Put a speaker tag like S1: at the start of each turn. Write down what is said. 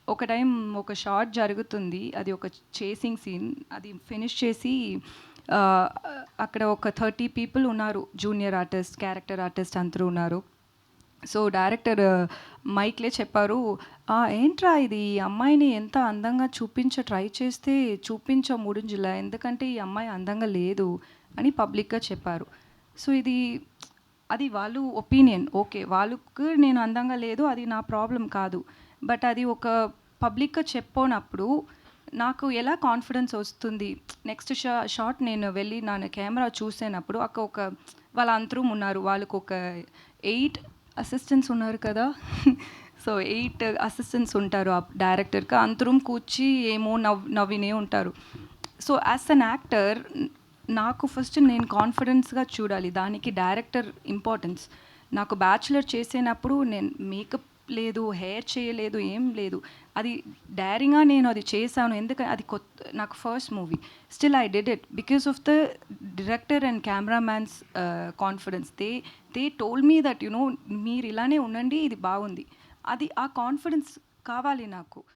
S1: ఒక టైం ఒక షాట్ జరుగుతుంది, అది ఒక చేసింగ్ సీన్. అది ఫినిష్ చేసి అక్కడ ఒక 30 పీపుల్ ఉన్నారు, జూనియర్ ఆర్టిస్ట్, క్యారెక్టర్ ఆర్టిస్ట్ అందరూ ఉన్నారు. సో డైరెక్టర్ మైక్లే చెప్పారు, ఏంట్రా ఇది, ఈ అమ్మాయిని ఎంత అందంగా ట్రై చేస్తే చూపించ ముడింజులా, ఎందుకంటే ఈ అమ్మాయి అందంగా లేదు అని పబ్లిక్గా చెప్పారు. సో అది వాళ్ళు ఒపీనియన్, ఓకే, వాళ్ళకు నేను అందంగా లేదు, అది నా ప్రాబ్లం కాదు. బట్ అది ఒక పబ్లిక్గా చెప్పినప్పుడు నాకు ఎలా కాన్ఫిడెన్స్ వస్తుంది? నెక్స్ట్ షాట్ నేను వెళ్ళి నా కెమెరా చూసేటప్పుడు అక్కడ ఒక వాళ్ళ అందరూ ఉన్నారు, వాళ్ళకు ఒక 8 అసిస్టెంట్స్ ఉన్నారు కదా. సో 8 అసిస్టెంట్స్ ఉంటారు ఆ డైరెక్టర్కి, అందరూ కూర్చి ఏమో నవ్వినే ఉంటారు. సో యాజ్ అన్ యాక్టర్ నాకు ఫస్ట్ నేను కాన్ఫిడెన్స్గా చూడాలి, దానికి డైరెక్టర్ ఇంపార్టెన్స్. నాకు బ్యాచులర్ చేసేటప్పుడు నేను మేకప్ లేదు, హెయిర్ చేయలేదు, ఏం లేదు, అది డైరింగ్గా నేను అది చేశాను, ఎందుకంటే అది కొత్త, నాకు first movie. Still I did it because of the director and cameramans confidence. They told me that మీరు ఇలానే ఉండండి, ఇది బాగుంది. అది ఆ కాన్ఫిడెన్స్ కావాలి నాకు.